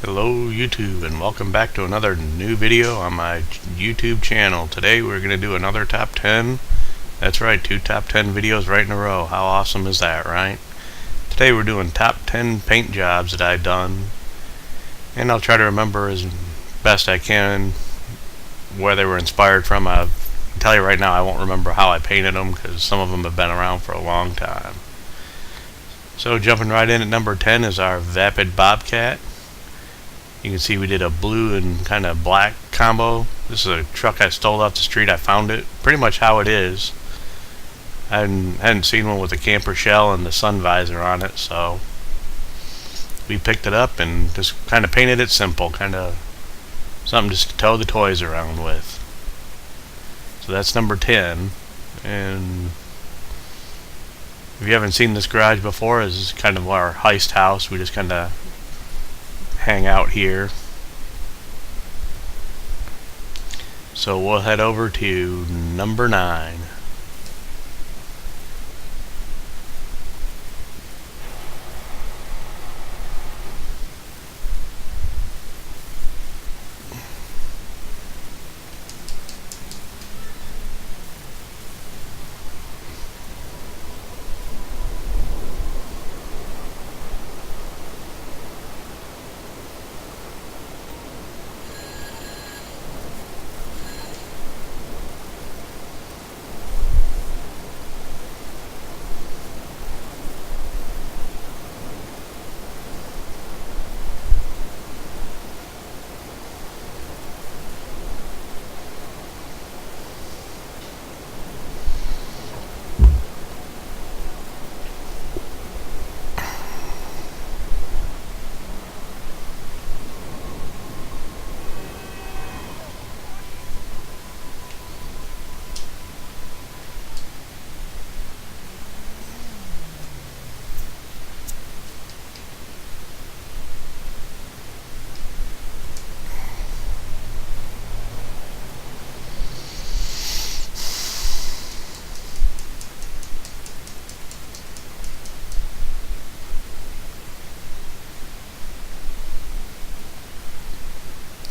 Hello YouTube, and welcome back to another new video on my YouTube channel. Today we're going to do another top 10. That's right, 2 top 10 videos right in a row. How awesome is that, right? Today we're doing top 10 paint jobs that I've done, and I'll try to remember as best I can where they were inspired from. I'll tell you right now, I won't remember how I painted them because some of them have been around for a long time. So jumping right in at number 10 is our Vapid Bobcat. You can see we did a blue and kind of black combo. This is a truck I stole off the street. I found it pretty much how it is. I hadn't seen one with a camper shell and the sun visor on it, so we picked it up and just kind of painted it simple, kind of something just to tow the toys around with. So that's number 10. And if you haven't seen this garage before, this is kind of our heist house. We just kind of hang out here. So we'll head over to number 9.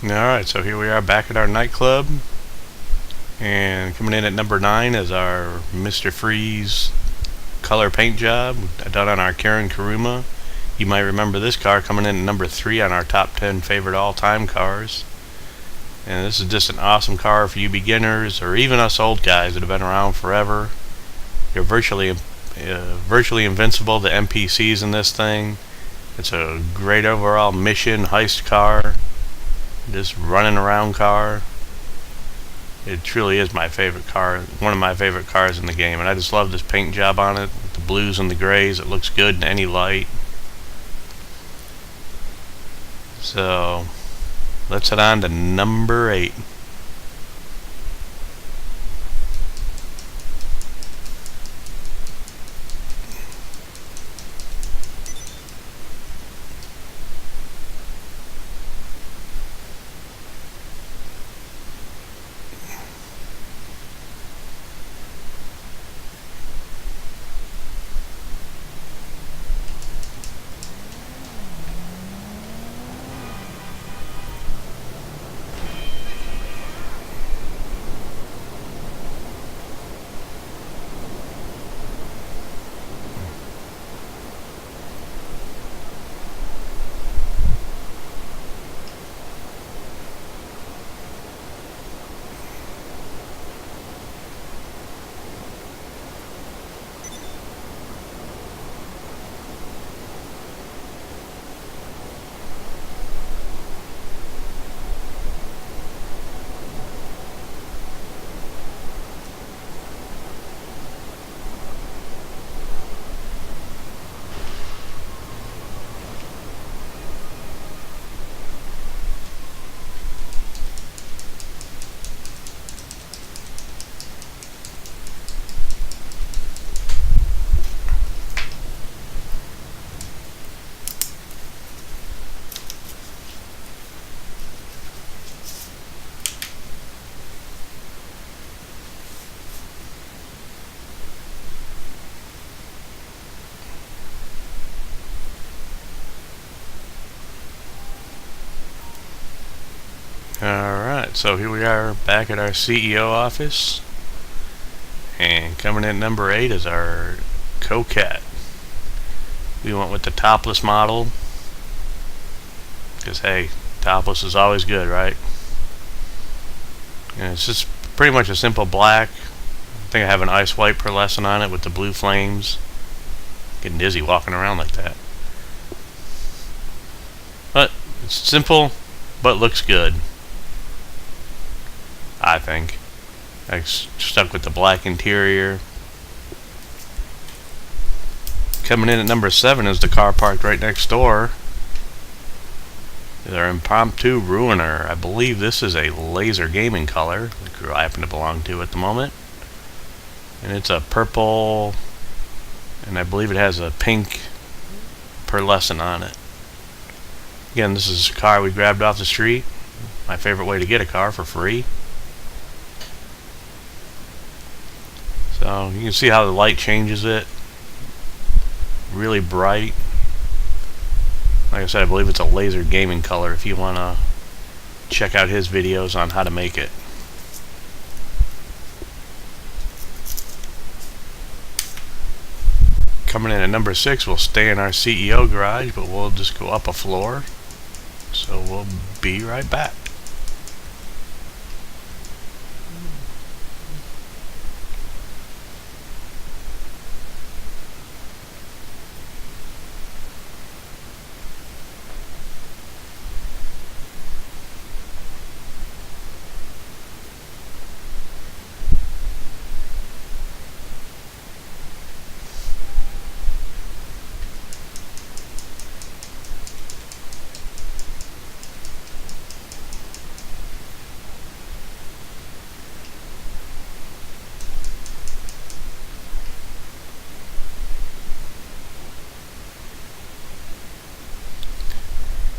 Alright, so here we are back at our nightclub, and coming in at number 9 is our Mr. Freeze color paint job done on our Karen Kuruma. You might remember this car coming in at number 3 on our top 10 favorite all-time cars. And this is just an awesome car for you beginners or even us old guys that have been around forever. You're virtually invincible to NPCs in this thing. It's a great overall mission heist car. This running around car. It truly is my favorite car, one of my favorite cars in the game, and I just love this paint job on it, the blues and the grays. It looks good in any light. So let's head on to number 8. Alright, so here we are back at our CEO office, and coming in at number 8 is our Coquette. We went with the topless model because, hey, topless is always good, right? And it's just pretty much a simple black. I think I have an ice white pearlescent on it with the blue flames. Getting dizzy walking around like that. But it's simple, but looks good, I think. I stuck with the black interior. Coming in at number 7 is the car parked right next door. Their Impromptu Ruiner. I believe this is a laser gaming color, the crew I happen to belong to at the moment. And it's a purple, and I believe it has a pink pearlescent on it. Again, this is a car we grabbed off the street. My favorite way to get a car for free. So you can see how the light changes it. Really bright. Like I said, I believe it's a laser gaming color if you want to check out his videos on how to make it. Coming in at number 6, we'll stay in our CEO garage, but we'll just go up a floor. So we'll be right back.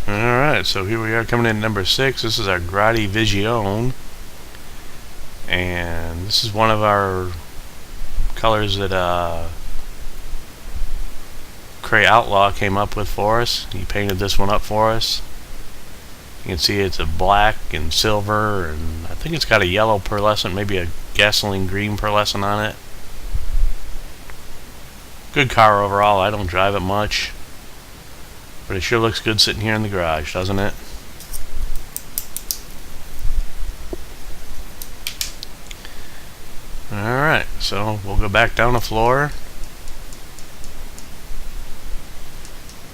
Alright, so here we are coming in at number 6. This is our Grotti Vision. And this is one of our colors that Cray Outlaw came up with for us. He painted this one up for us. You can see it's a black and silver, and I think it's got a yellow pearlescent, maybe a gasoline green pearlescent on it. Good car overall. I don't drive it much, but it sure looks good sitting here in the garage, doesn't it? Alright, so we'll go back down the floor.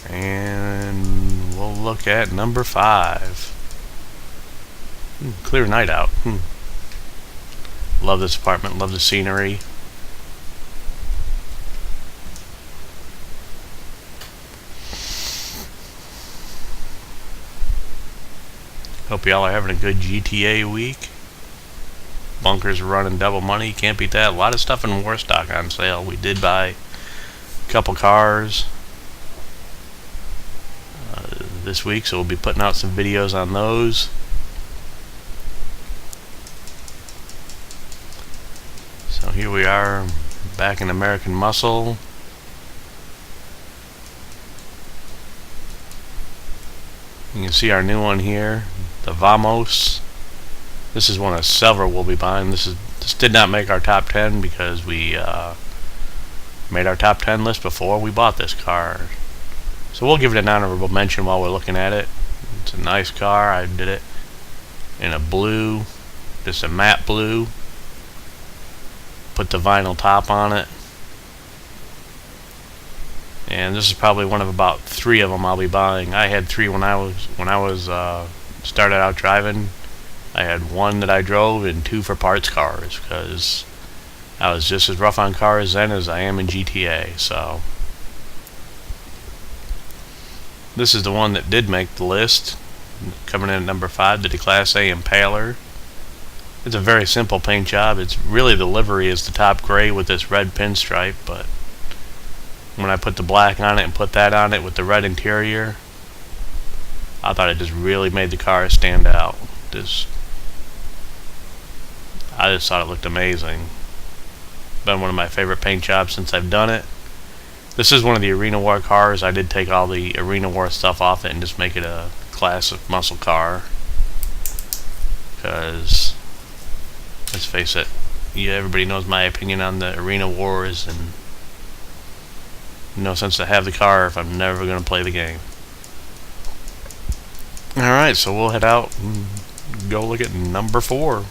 And we'll look at number 5. Clear night out. Love this apartment, love the scenery. Hope y'all are having a good GTA week. Bunkers are running double money. Can't beat that. A lot of stuff in Warstock on sale. We did buy a couple cars this week, so we'll be putting out some videos on those. So here we are back in American Muscle. You can see our new one here, the Vamos. This is one of several we'll be buying. This did not make our top 10 because we made our top 10 list before we bought this car. So we'll give it an honorable mention while we're looking at it. It's a nice car. I did it in a blue, just a matte blue. Put the vinyl top on it. And this is probably one of about 3 of them I'll be buying. I had 3 when I was started out driving. I had 1 that I drove and 2 for parts cars because I was just as rough on cars then as I am in GTA. So this is the one that did make the list. Coming in at number 5, the Class A Impaler. It's a very simple paint job. It's really, the livery is the top gray with this red pinstripe, but when I put the black on it and put that on it with the red interior, I thought it just really made the car stand out. I just thought it looked amazing. Been one of my favorite paint jobs since I've done it. This is one of the Arena War cars. I did take all the Arena War stuff off it and just make it a classic muscle car, because let's face it, everybody knows my opinion on the Arena Wars, and no sense to have the car if I'm never going to play the game. Alright, so we'll head out and go look at number 4.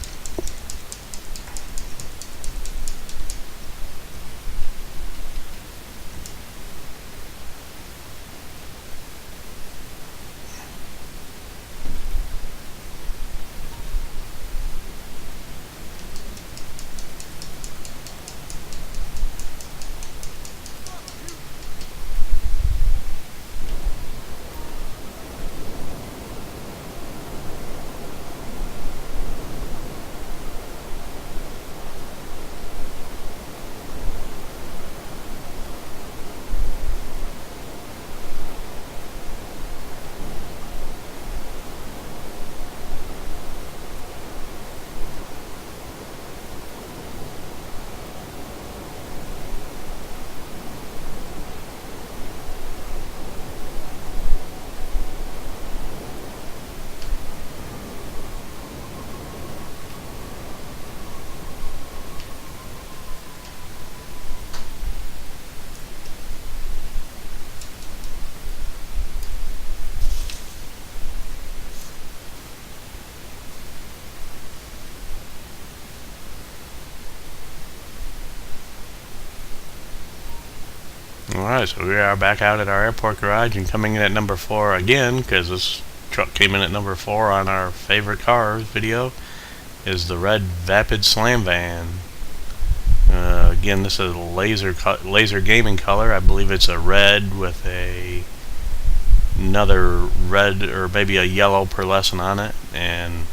Alright, so we are back out at our airport garage and coming in at number 4 again, because this truck came in at number 4 on our favorite cars video, is the red Vapid Slam Van. Again, this is a laser gaming color. I believe it's a red with another red or maybe a yellow pearlescent on it, and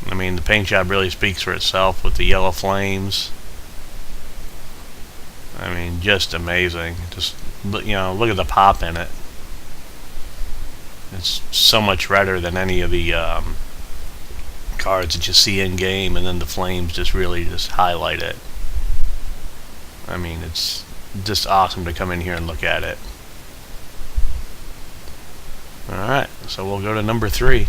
I mean the paint job really speaks for itself with the yellow flames. I mean, just amazing. Just, look at the pop in it. It's so much redder than any of the cards that you see in game, and then the flames just really just highlight it. I mean, it's just awesome to come in here and look at it. Alright, so we'll go to number 3.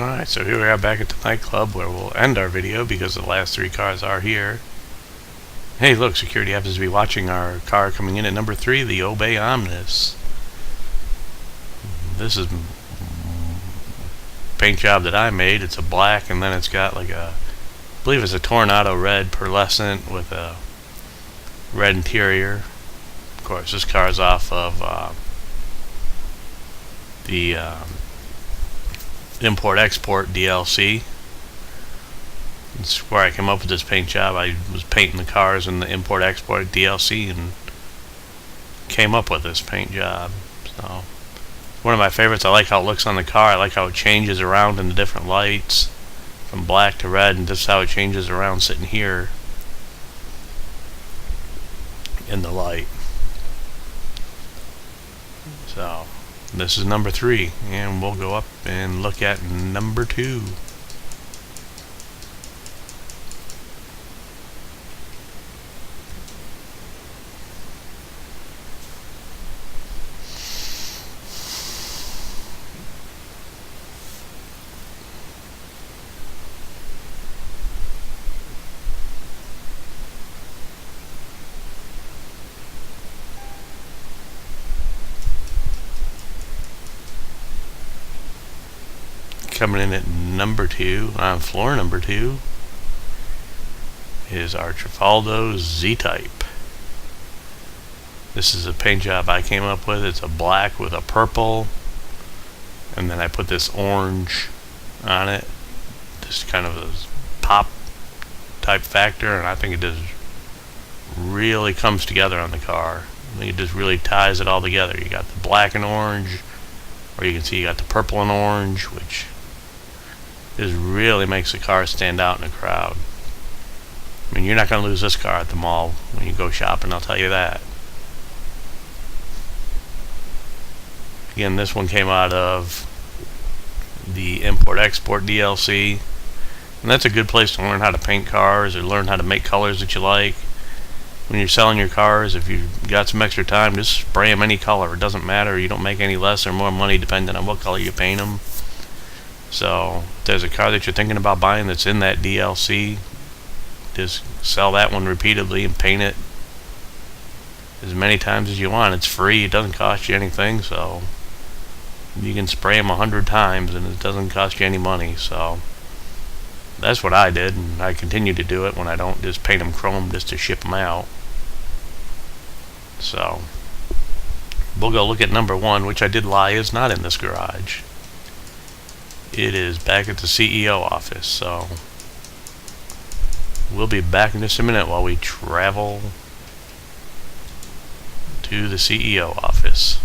Alright, so here we are back at the nightclub where we'll end our video because the last 3 cars are here. Hey look, security happens to be watching our car coming in at number 3, the Obey Omnis. This is paint job that I made. It's a black and then it's got like a, I believe it's a Tornado red pearlescent with a red interior. Of course, this car is off of the Import-Export DLC. It's where I came up with this paint job. I was painting the cars in the Import-Export DLC and came up with this paint job. So, one of my favorites. I like how it looks on the car. I like how it changes around in the different lights from black to red, and just how it changes around sitting here in the light. So this is number 3, and we'll go up and look at number 2. Coming in at number 2, on floor number 2, is our Trifaldo Z-Type. This is a paint job I came up with. It's a black with a purple, and then I put this orange on it. Just kind of a pop type factor, and I think it just really comes together on the car. I think it just really ties it all together. You got the black and orange, or you can see you got the purple and orange, which just really makes the car stand out in a crowd. I mean, you're not going to lose this car at the mall when you go shopping, I'll tell you that. Again, this one came out of the Import-Export DLC, and that's a good place to learn how to paint cars or learn how to make colors that you like. When you're selling your cars, if you've got some extra time, just spray them any color. It doesn't matter. You don't make any less or more money depending on what color you paint them. So if there's a car that you're thinking about buying that's in that DLC, just sell that one repeatedly and paint it as many times as you want. It's free. It doesn't cost you anything, so you can spray them 100 times and it doesn't cost you any money. So that's what I did, and I continue to do it when I don't just paint them chrome just to ship them out. So we'll go look at number 1, which I did lie is not in this garage. It is back at the CEO office, so we'll be back in just a minute while we travel to the CEO office.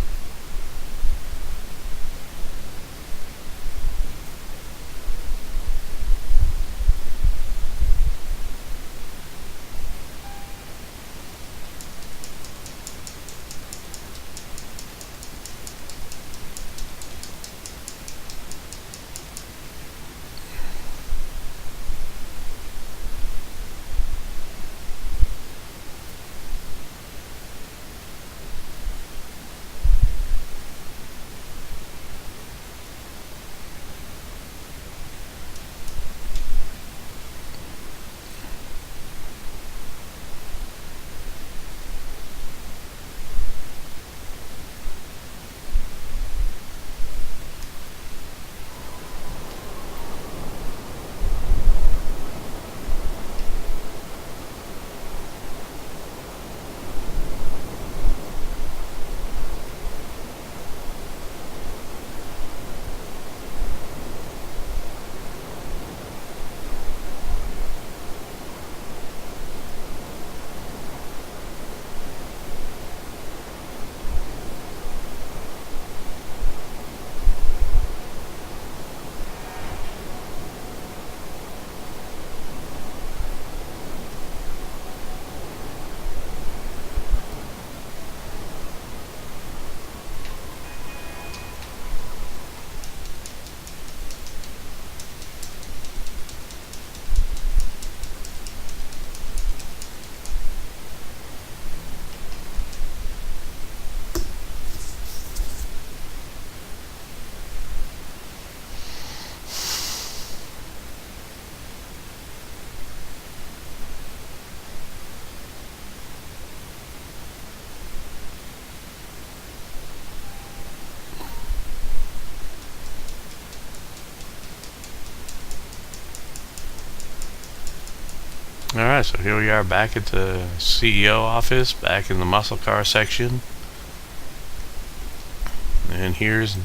Alright, so here we are back at the CEO office, back in the muscle car section. And here's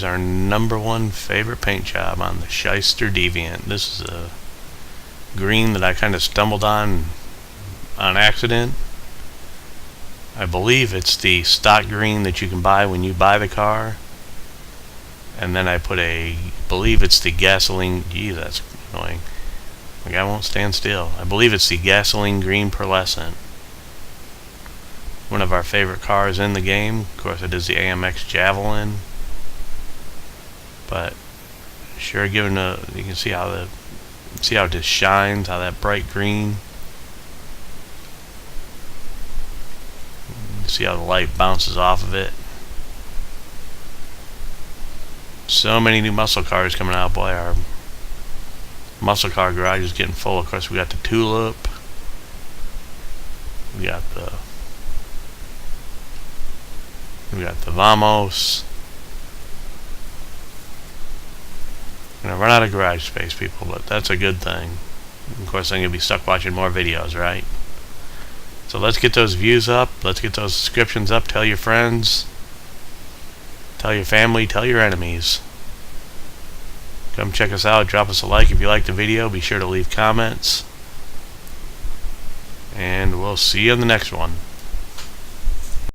our number one favorite paint job on the Shyster Deviant. This is a green that I kind of stumbled on accident. I believe it's the stock green that you can buy when you buy the car. And then I believe it's the gasoline. Geez, that's annoying. The guy won't stand still. I believe it's the gasoline green pearlescent. One of our favorite cars in the game. Of course, it is the AMX Javelin. But sure, you can see how it just shines, how that bright green. You see how the light bounces off of it. So many new muscle cars coming out, boy. Our muscle car garage is getting full. Of course, we got the Tulip. We got the Vamos. Gonna run out of garage space, people, but that's a good thing. Of course, I'm gonna be stuck watching more videos, right? So let's get those views up. Let's get those subscriptions up. Tell your friends. Tell your family. Tell your enemies. Come check us out. Drop us a like if you like the video. Be sure to leave comments. And we'll see you in the next one.